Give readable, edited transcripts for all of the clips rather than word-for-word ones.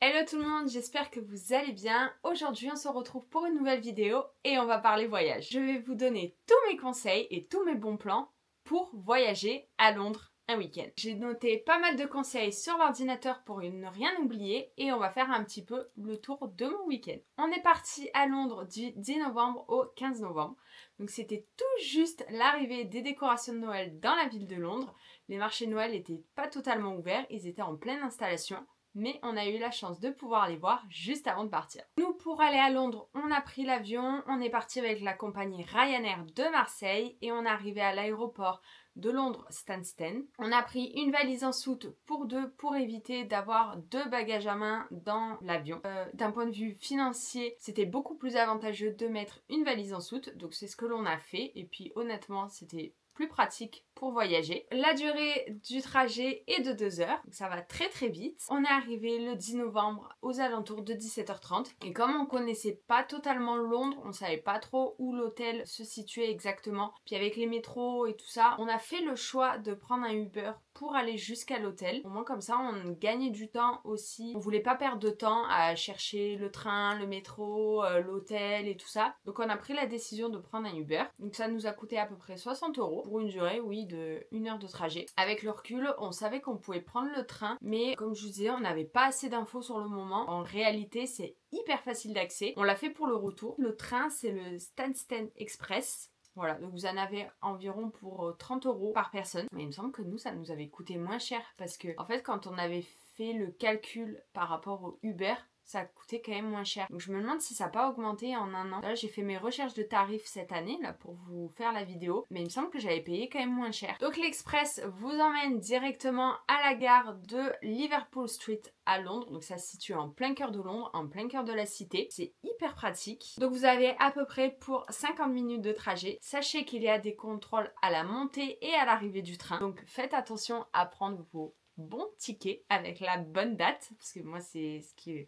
Hello tout le monde, j'espère que vous allez bien. Aujourd'hui on se retrouve pour une nouvelle vidéo et on va parler voyage. Je vais vous donner tous mes conseils et tous mes bons plans pour voyager à Londres un week-end. J'ai noté pas mal de conseils sur l'ordinateur pour ne rien oublier et on va faire un petit peu le tour de mon week-end. On est parti à Londres du 10 novembre au 15 novembre. Donc c'était tout juste l'arrivée des décorations de Noël dans la ville de Londres. Les marchés de Noël n'étaient pas totalement ouverts, ils étaient en pleine installation. Mais on a eu la chance de pouvoir les voir juste avant de partir. Nous, pour aller à Londres, on a pris l'avion, on est parti avec la compagnie Ryanair de Marseille et on est arrivé à l'aéroport de Londres Stansted. On a pris une valise en soute pour deux pour éviter d'avoir deux bagages à main dans l'avion. D'un point de vue financier, c'était beaucoup plus avantageux de mettre une valise en soute, donc c'est ce que l'on a fait et puis honnêtement, c'était plus pratique pour voyager. La durée du trajet est de 2 heures, donc ça va très très vite. On est arrivé le 10 novembre aux alentours de 17h30 et comme on connaissait pas totalement Londres, on savait pas trop où l'hôtel se situait exactement. Puis avec les métros et tout ça, on a fait le choix de prendre un Uber pour aller jusqu'à l'hôtel. Au moins comme ça, on gagnait du temps aussi. On voulait pas perdre de temps à chercher le train, le métro, l'hôtel et tout ça. Donc on a pris la décision de prendre un Uber. Donc ça nous a coûté à peu près 60 € pour une durée, oui, de 1 heure de trajet. Avec le recul, on savait qu'on pouvait prendre le train, mais comme je vous disais, on n'avait pas assez d'infos sur le moment. En réalité, c'est hyper facile d'accès. On l'a fait pour le retour. Le train, c'est le Stansted Express. Voilà, donc vous en avez environ pour 30 € par personne. Mais il me semble que nous, ça nous avait coûté moins cher parce que, en fait, quand on avait fait le calcul par rapport au Uber, ça coûtait quand même moins cher. Donc je me demande si ça n'a pas augmenté en un an. Là, j'ai fait mes recherches de tarifs cette année, là, pour vous faire la vidéo. Mais il me semble que j'avais payé quand même moins cher. Donc l'Express vous emmène directement à la gare de Liverpool Street à Londres. Donc ça se situe en plein cœur de Londres, en plein cœur de la cité. C'est hyper pratique. Donc vous avez à peu près pour 50 minutes de trajet. Sachez qu'il y a des contrôles à la montée et à l'arrivée du train. Donc faites attention à prendre vos bons tickets avec la bonne date. Parce que moi, c'est ce qui...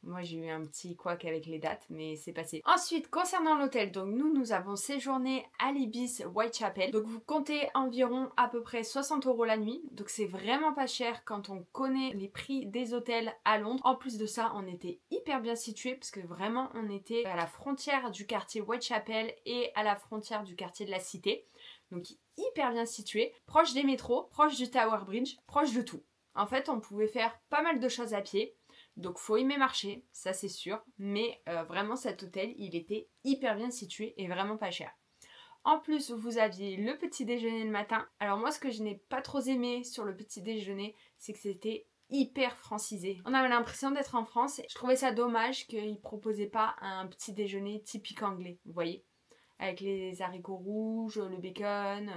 Moi, j'ai eu un petit couac avec les dates, mais c'est passé. Ensuite, concernant l'hôtel, donc nous avons séjourné à l'Ibis Whitechapel. Donc vous comptez environ à peu près 60 € la nuit. Donc c'est vraiment pas cher quand on connaît les prix des hôtels à Londres. En plus de ça, on était hyper bien situés parce que vraiment, on était à la frontière du quartier Whitechapel et à la frontière du quartier de la Cité. Donc hyper bien situé, proche des métros, proche du Tower Bridge, proche de tout. En fait, on pouvait faire pas mal de choses à pied. Donc faut aimer marcher, ça c'est sûr, mais vraiment cet hôtel, il était hyper bien situé et vraiment pas cher. En plus, vous aviez le petit déjeuner le matin. Alors moi, ce que je n'ai pas trop aimé sur le petit déjeuner, c'est que c'était hyper francisé. On avait l'impression d'être en France. Je trouvais ça dommage qu'ils ne proposaient pas un petit déjeuner typique anglais, vous voyez, avec les haricots rouges, le bacon,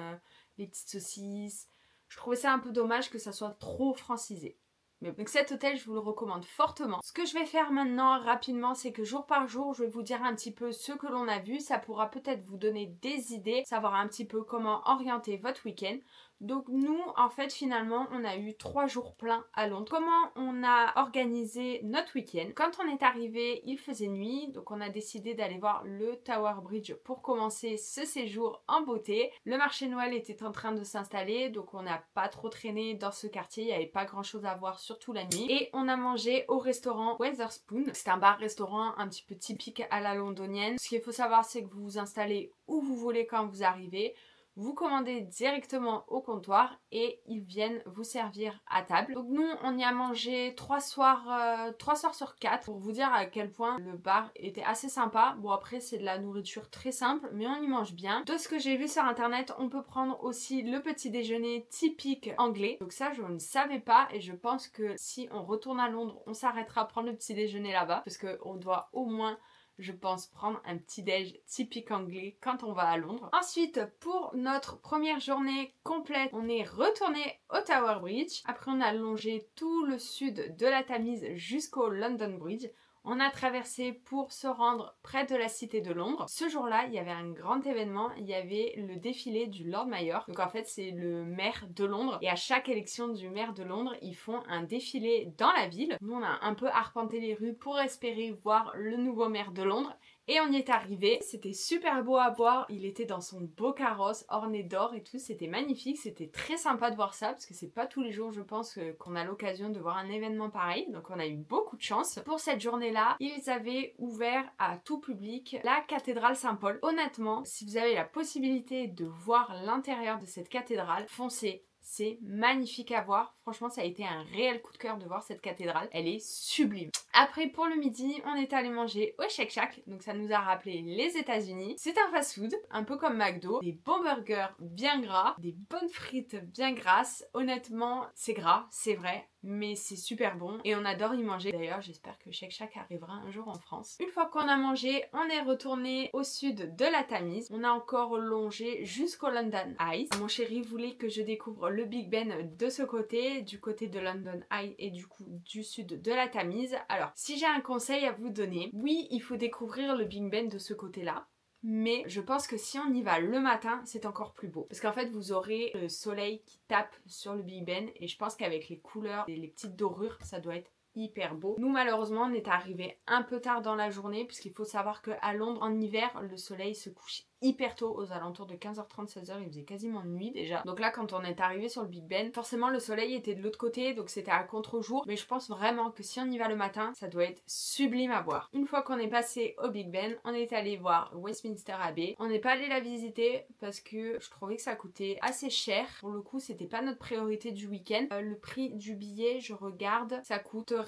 les petites saucisses. Je trouvais ça un peu dommage que ça soit trop francisé. Donc cet hôtel, je vous le recommande fortement. Ce que je vais faire maintenant rapidement, c'est que jour par jour, je vais vous dire un petit peu ce que l'on a vu. Ça pourra peut-être vous donner des idées, savoir un petit peu comment orienter votre week-end. Donc nous, en fait, finalement, on a eu 3 jours pleins à Londres. Comment on a organisé notre week-end? Quand on est arrivé, il faisait nuit, donc on a décidé d'aller voir le Tower Bridge pour commencer ce séjour en beauté. Le marché de Noël était en train de s'installer, donc on n'a pas trop traîné dans ce quartier, il n'y avait pas grand-chose à voir, surtout la nuit. Et on a mangé au restaurant Wetherspoon. C'est un bar-restaurant un petit peu typique à la londonienne. Ce qu'il faut savoir, c'est que vous vous installez où vous voulez quand vous arrivez. Vous commandez directement au comptoir et ils viennent vous servir à table. Donc nous, on y a mangé 3 soirs sur 4 pour vous dire à quel point le bar était assez sympa. Bon après, c'est de la nourriture très simple, mais on y mange bien. De ce que j'ai vu sur internet, on peut prendre aussi le petit déjeuner typique anglais. Donc ça, je ne savais pas et je pense que si on retourne à Londres, on s'arrêtera à prendre le petit déjeuner là-bas parce qu'on doit au moins, je pense, prendre un petit déj typique anglais quand on va à Londres. Ensuite, pour notre première journée complète, on est retourné au Tower Bridge. Après, on a longé tout le sud de la Tamise jusqu'au London Bridge. On a traversé pour se rendre près de la cité de Londres. Ce jour-là, il y avait un grand événement. Il y avait le défilé du Lord Mayor. Donc en fait, c'est le maire de Londres. Et à chaque élection du maire de Londres, ils font un défilé dans la ville. Nous, on a un peu arpenté les rues pour espérer voir le nouveau maire de Londres. Et on y est arrivé, c'était super beau à voir, il était dans son beau carrosse orné d'or et tout, c'était magnifique, c'était très sympa de voir ça parce que c'est pas tous les jours je pense qu'on a l'occasion de voir un événement pareil, donc on a eu beaucoup de chance. Pour cette journée-là, ils avaient ouvert à tout public la cathédrale Saint-Paul. Honnêtement, si vous avez la possibilité de voir l'intérieur de cette cathédrale, foncez. C'est magnifique à voir. Franchement, ça a été un réel coup de cœur de voir cette cathédrale. Elle est sublime. Après, pour le midi, on est allé manger au Shake Shack. Donc ça nous a rappelé les États-Unis. C'est un fast-food, un peu comme McDo. Des bons burgers bien gras, des bonnes frites bien grasses. Honnêtement, c'est gras, c'est vrai, mais c'est super bon et on adore y manger. D'ailleurs, j'espère que Shake Shack arrivera un jour en France. Une fois qu'on a mangé, on est retourné au sud de la Tamise. On a encore longé jusqu'au London Eye. Mon chéri voulait que je découvre le Big Ben de ce côté, du côté de London Eye et du coup du sud de la Tamise. Alors, si j'ai un conseil à vous donner, oui, il faut découvrir le Big Ben de ce côté-là. Mais je pense que si on y va le matin, c'est encore plus beau. Parce qu'en fait, vous aurez le soleil qui tape sur le Big Ben. Et je pense qu'avec les couleurs et les petites dorures, ça doit être hyper beau. Nous malheureusement on est arrivé un peu tard dans la journée puisqu'il faut savoir qu'à Londres en hiver le soleil se couche hyper tôt, aux alentours de 15h30, 16h, il faisait quasiment nuit déjà. Donc là quand on est arrivé sur le Big Ben, forcément le soleil était de l'autre côté donc c'était à contre-jour, mais je pense vraiment que si on y va le matin, ça doit être sublime à voir. Une fois qu'on est passé au Big Ben, on est allé voir Westminster Abbey. On n'est pas allé la visiter parce que je trouvais que ça coûtait assez cher. Pour le coup c'était pas notre priorité du week-end. Le prix du billet, je regarde, ça coûterait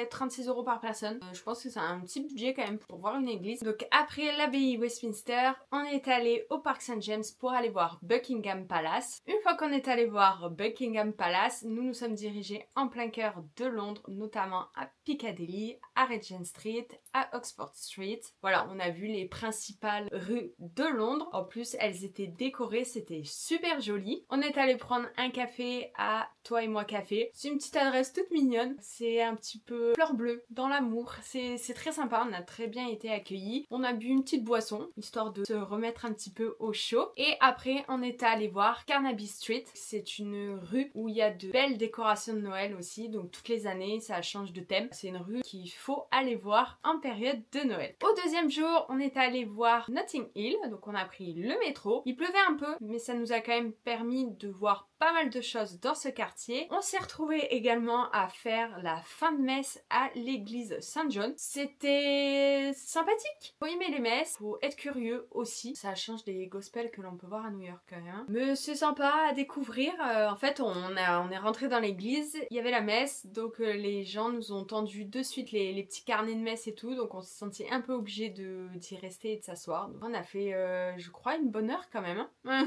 36€ par personne. Je pense que c'est un petit budget quand même pour voir une église. Donc après l'abbaye Westminster, on est allé au Parc St James pour aller voir Buckingham Palace. Une fois qu'on est allé voir Buckingham Palace, nous nous sommes dirigés en plein cœur de Londres, notamment à Piccadilly, à Regent Street, à Oxford Street. Voilà, on a vu les principales rues de Londres. En plus, elles étaient décorées, c'était super joli. On est allé prendre un café à Toi et Moi Café. C'est une petite adresse toute mignonne. C'est un petit peu fleur bleue dans l'amour. C'est très sympa, on a très bien été accueillis. On a bu une petite boisson, histoire de se remettre un petit peu au chaud. Et après, on est allé voir Carnaby Street. C'est une rue où il y a de belles décorations de Noël aussi. Donc toutes les années, ça change de thème. C'est une rue qu'il faut aller voir en période de Noël. Au deuxième jour, on est allé voir Notting Hill. Donc on a pris le métro. Il pleuvait un peu, mais ça nous a quand même permis de voir pas mal de choses dans ce quartier. On s'est retrouvé également à faire la fin de messe à l'église Saint-John. C'était sympathique. Faut aimer les messes, faut être curieux aussi. Ça change des gospels que l'on peut voir à New York quand même. Mais c'est sympa à découvrir. En fait, on est rentré dans l'église, il y avait la messe, donc les gens nous ont tendu de suite les petits carnets de messe et tout, donc on s'est senti un peu obligé d'y rester et de s'asseoir. On a fait, je crois, une bonne heure quand même. Hein.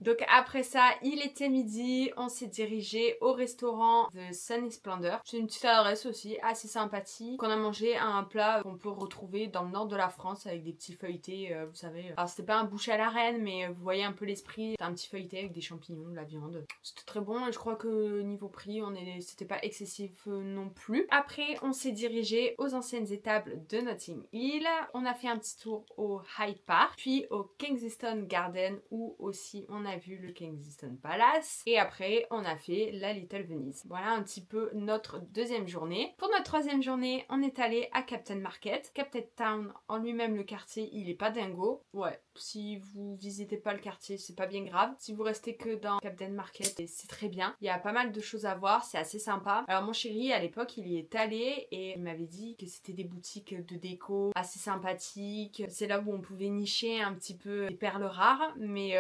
Donc après ça, il était midi, on s'est dirigé au restaurant The Sunny Splendor. C'est une petite adresse aussi, assez sympathique. On a mangé un plat qu'on peut retrouver dans le nord de la France avec des petits feuilletés, vous savez. Alors c'était pas un bouche à la reine, mais vous voyez un peu l'esprit. C'était un petit feuilleté avec des champignons, de la viande. C'était très bon et je crois que niveau prix, c'était pas excessif non plus. Après, on s'est dirigé aux anciennes étables de Notting Hill. On a fait un petit tour au Hyde Park, puis au Kensington Garden où aussi on a vu le Kensington Palace et après on a fait la Little Venice. Voilà un petit peu notre deuxième journée. Pour notre troisième journée, on est allé à Captain Market. Captain Town en lui-même, le quartier, il est pas dingo. Ouais, si vous visitez pas le quartier, c'est pas bien grave. Si vous restez que dans Captain Market, c'est très bien. Il y a pas mal de choses à voir, c'est assez sympa. Alors mon chéri, à l'époque, il y est allé et il m'avait dit que c'était des boutiques de déco assez sympathiques. C'est là où on pouvait nicher un petit peu des perles rares, mais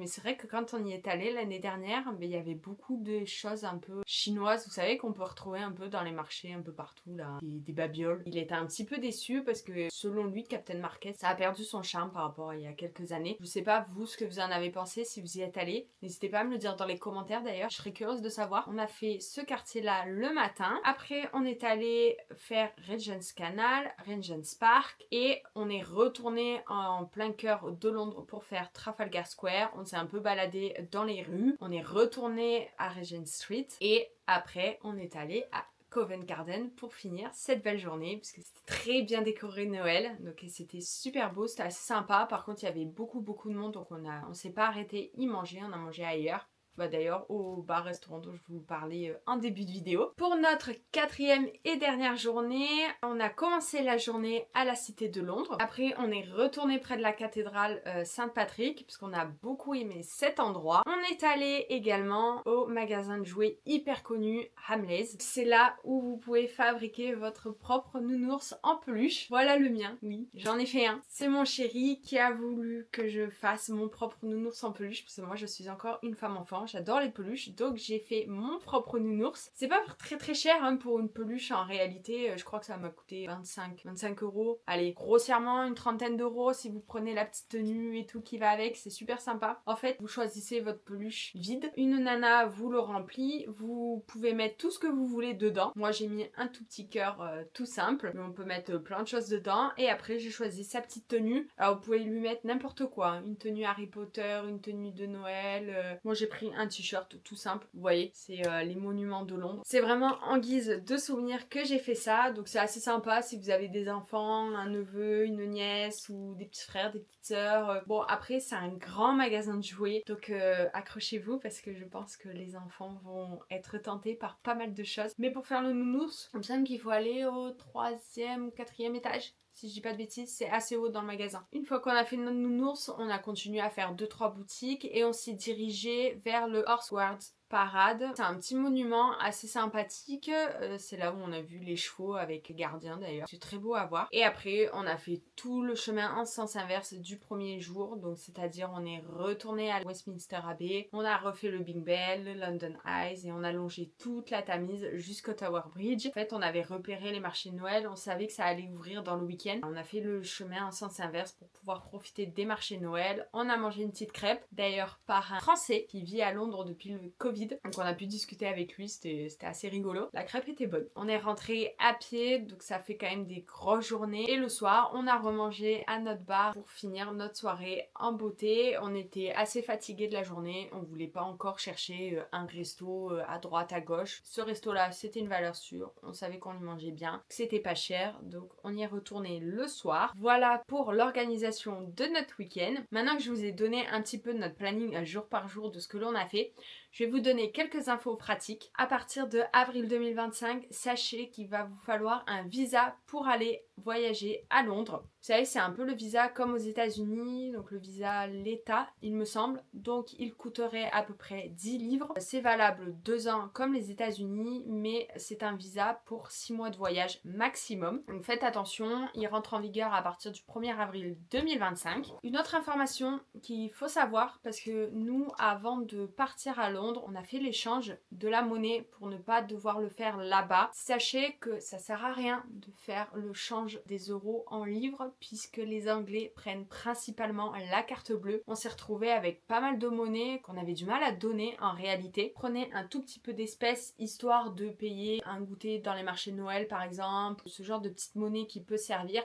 c'est vrai que quand on y est allé l'année dernière, il y avait beaucoup de choses un peu chinoises, vous savez, qu'on peut retrouver un peu dans les marchés un peu partout là, des babioles. Il était un petit peu déçu parce que selon lui, Captain Market, ça a perdu son charme par rapport à il y a quelques années. Je sais pas vous ce que vous en avez pensé, si vous y êtes allé. N'hésitez pas à me le dire dans les commentaires d'ailleurs, je serais curieuse de savoir. On a fait ce quartier là le matin. Après on est allé faire Regent's Canal, Regent's Park et on est retourné en plein cœur de Londres pour faire Trafalgar Square. On s'est un peu baladé dans les rues. On est retourné à Regent Street et après on est allé à Covent Garden pour finir cette belle journée puisque c'était très bien décoré Noël, donc c'était super beau, c'était assez sympa. Par contre il y avait beaucoup de monde, donc on s'est pas arrêté y manger, on a mangé ailleurs. Bah d'ailleurs au bar-restaurant dont je vous parlais en début de vidéo. Pour notre 4e et dernière journée, on a commencé la journée à la Cité de Londres. Après on est retourné près de la cathédrale Saint-Patrick parce qu'on a beaucoup aimé cet endroit. On est allé également au magasin de jouets hyper connu Hamleys. C'est là où vous pouvez fabriquer votre propre nounours en peluche. Voilà le mien, oui, j'en ai fait un. C'est mon chéri qui a voulu que je fasse mon propre nounours en peluche parce que moi je suis encore une femme enfant, j'adore les peluches, donc j'ai fait mon propre nounours. C'est pas très cher hein, pour une peluche en réalité, je crois que ça m'a coûté 25 euros. Allez, grossièrement une trentaine d'euros si vous prenez la petite tenue et tout qui va avec, c'est super sympa. En fait, vous choisissez votre peluche vide, une nana vous le remplit, vous pouvez mettre tout ce que vous voulez dedans. Moi j'ai mis un tout petit cœur tout simple, mais on peut mettre plein de choses dedans. Et après j'ai choisi sa petite tenue. Alors vous pouvez lui mettre n'importe quoi, hein. Une tenue Harry Potter, une tenue de Noël. Moi j'ai pris un t-shirt tout simple. Vous voyez, c'est les monuments de Londres. C'est vraiment en guise de souvenir que j'ai fait ça. Donc c'est assez sympa si vous avez des enfants, un neveu, une nièce ou des petits frères, des petites sœurs. Bon après c'est un grand magasin de jouets. Donc accrochez-vous parce que je pense que les enfants vont être tentés par pas mal de choses. Mais pour faire le nounours, il me semble qu'il faut aller au 3e ou 4e étage. Si je dis pas de bêtises, c'est assez haut dans le magasin. Une fois qu'on a fait notre nounours, on a continué à faire 2-3 boutiques et on s'est dirigé vers le Horseguards Parade. C'est un petit monument assez sympathique. C'est là où on a vu les chevaux avec gardien d'ailleurs. C'est très beau à voir. Et après, on a fait tout le chemin en sens inverse du premier jour. Donc c'est-à-dire on est retourné à Westminster Abbey. On a refait le Big Ben, le London Eye et on a longé toute la Tamise jusqu'au Tower Bridge. En fait, on avait repéré les marchés de Noël. On savait que ça allait ouvrir dans le week-end. On a fait le chemin en sens inverse pour pouvoir profiter des marchés de Noël. On a mangé une petite crêpe. D'ailleurs par un Français qui vit à Londres depuis le Covid. Donc on a pu discuter avec lui, c'était assez rigolo. La crêpe était bonne. On est rentré à pied, donc ça fait quand même des grosses journées. Et le soir, on a remangé à notre bar pour finir notre soirée en beauté. On était assez fatigués de la journée, on voulait pas encore chercher un resto à droite, à gauche. Ce resto-là, c'était une valeur sûre. On savait qu'on y mangeait bien, que c'était pas cher, donc on y est retourné le soir. Voilà pour l'organisation de notre week-end. Maintenant que je vous ai donné un petit peu de notre planning jour par jour de ce que l'on a fait, je vais vous donner quelques infos pratiques. À partir de avril 2025, sachez qu'il va vous falloir un visa pour aller voyager à Londres. Vous savez, c'est un peu le visa comme aux États-Unis, donc le visa l'État, il me semble. Donc il coûterait à peu près 10 livres. C'est valable 2 ans comme les États-Unis, mais c'est un visa pour 6 mois de voyage maximum. Donc faites attention, il rentre en vigueur à partir du 1er avril 2025. Une autre information qu'il faut savoir, parce que nous, avant de partir à Londres, on a fait l'échange de la monnaie pour ne pas devoir le faire là-bas. Sachez que ça sert à rien de faire le change des euros en livres puisque les Anglais prennent principalement la carte bleue. On s'est retrouvé avec pas mal de monnaie qu'on avait du mal à donner en réalité. Prenez un tout petit peu d'espèces histoire de payer un goûter dans les marchés de Noël par exemple, ce genre de petite monnaie qui peut servir.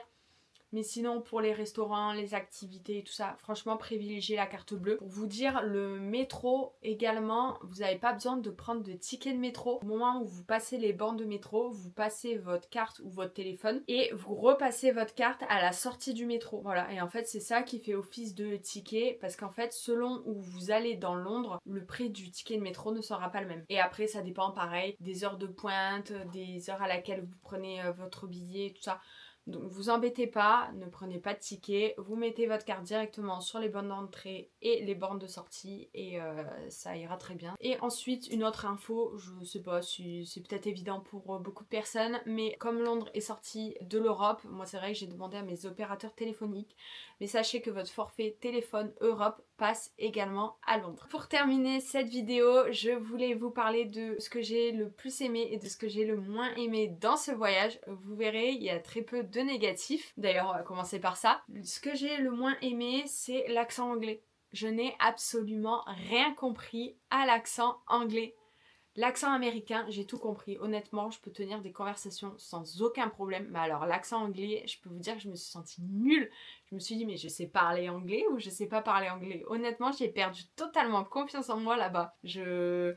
Mais sinon, pour les restaurants, les activités et tout ça, franchement, privilégiez la carte bleue. Pour vous dire, le métro également, vous n'avez pas besoin de prendre de ticket de métro. Au moment où vous passez les bancs de métro, vous passez votre carte ou votre téléphone et vous repassez votre carte à la sortie du métro. Voilà, et en fait, c'est ça qui fait office de ticket parce qu'en fait, selon où vous allez dans Londres, le prix du ticket de métro ne sera pas le même. Et après, ça dépend pareil des heures de pointe, des heures à laquelle vous prenez votre billet, tout ça. Donc vous embêtez pas, ne prenez pas de ticket, vous mettez votre carte directement sur les bornes d'entrée et les bornes de sortie et ça ira très bien. Et ensuite une autre info, je sais pas si c'est peut-être évident pour beaucoup de personnes, mais comme Londres est sorti de l'Europe, moi c'est vrai que j'ai demandé à mes opérateurs téléphoniques, mais sachez que votre forfait téléphone Europe passe également à Londres. Pour terminer cette vidéo, je voulais vous parler de ce que j'ai le plus aimé et de ce que j'ai le moins aimé dans ce voyage. Vous verrez, il y a très peu de négatifs. D'ailleurs, on va commencer par ça. Ce que j'ai le moins aimé, c'est l'accent anglais. Je n'ai absolument rien compris à l'accent anglais. L'accent américain, j'ai tout compris. Honnêtement, je peux tenir des conversations sans aucun problème. Mais alors, l'accent anglais, je peux vous dire que je me suis sentie nulle. Je me suis dit, mais je sais parler anglais ou je sais pas parler anglais? Honnêtement, j'ai perdu totalement confiance en moi là-bas. Je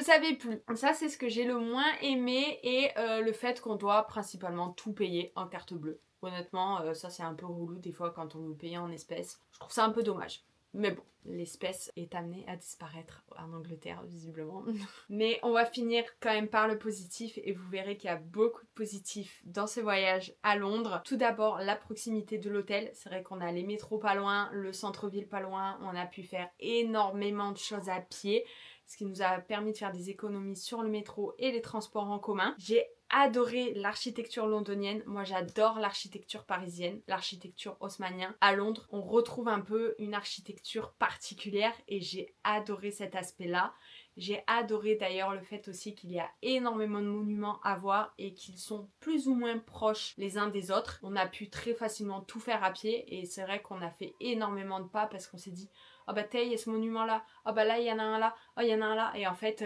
savais plus. Ça, c'est ce que j'ai le moins aimé et le fait qu'on doit principalement tout payer en carte bleue. Honnêtement, ça c'est un peu relou des fois quand on veut payer en espèces. Je trouve ça un peu dommage. Mais bon, l'espèce est amenée à disparaître en Angleterre, visiblement. Mais on va finir quand même par le positif et vous verrez qu'il y a beaucoup de positifs dans ce voyage à Londres. Tout d'abord, la proximité de l'hôtel. C'est vrai qu'on a les métros pas loin, le centre-ville pas loin. On a pu faire énormément de choses à pied, ce qui nous a permis de faire des économies sur le métro et les transports en commun. J'ai adoré l'architecture londonienne. Moi, j'adore l'architecture parisienne, l'architecture haussmannienne. À Londres, on retrouve un peu une architecture particulière et j'ai adoré cet aspect-là. J'ai adoré d'ailleurs le fait aussi qu'il y a énormément de monuments à voir et qu'ils sont plus ou moins proches les uns des autres. On a pu très facilement tout faire à pied et c'est vrai qu'on a fait énormément de pas parce qu'on s'est dit « Oh bah il y a ce monument là, oh bah là il y en a un là, oh il y en a un là » et en fait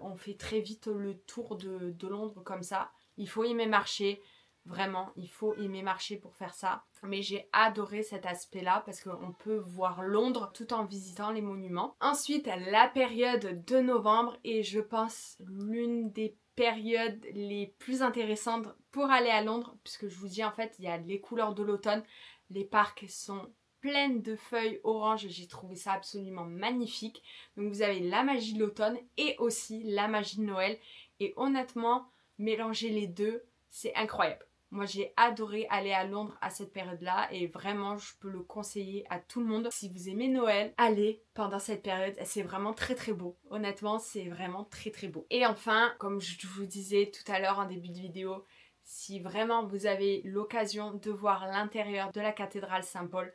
on fait très vite le tour de Londres comme ça. Il faut aimer marcher, vraiment, il faut aimer marcher pour faire ça. Mais j'ai adoré cet aspect-là parce qu'on peut voir Londres tout en visitant les monuments. Ensuite, la période de novembre et je pense l'une des périodes les plus intéressantes pour aller à Londres puisque je vous dis en fait il y a les couleurs de l'automne, les parcs sont pleines de feuilles oranges, j'ai trouvé ça absolument magnifique. Donc vous avez la magie de l'automne et aussi la magie de Noël et honnêtement mélanger les deux, c'est incroyable. Moi, j'ai adoré aller à Londres à cette période-là et vraiment, je peux le conseiller à tout le monde. Si vous aimez Noël, allez pendant cette période. C'est vraiment très très beau. Honnêtement, c'est vraiment très très beau. Et enfin, comme je vous disais tout à l'heure en début de vidéo, si vraiment vous avez l'occasion de voir l'intérieur de la cathédrale Saint-Paul,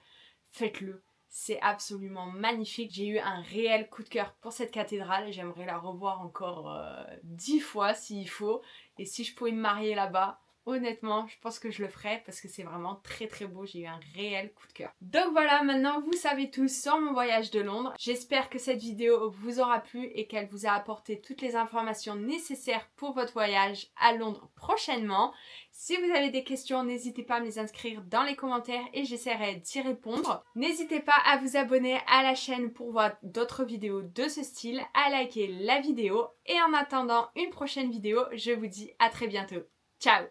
faites-le. C'est absolument magnifique. J'ai eu un réel coup de cœur pour cette cathédrale. J'aimerais la revoir encore 10 fois s'il faut. Et si je pouvais me marier là-bas, honnêtement, je pense que je le ferais parce que c'est vraiment très très beau. J'ai eu un réel coup de cœur. Donc voilà, maintenant vous savez tout sur mon voyage de Londres. J'espère que cette vidéo vous aura plu et qu'elle vous a apporté toutes les informations nécessaires pour votre voyage à Londres prochainement. Si vous avez des questions, n'hésitez pas à me les inscrire dans les commentaires et j'essaierai d'y répondre. N'hésitez pas à vous abonner à la chaîne pour voir d'autres vidéos de ce style, à liker la vidéo et en attendant une prochaine vidéo, je vous dis à très bientôt. Ciao!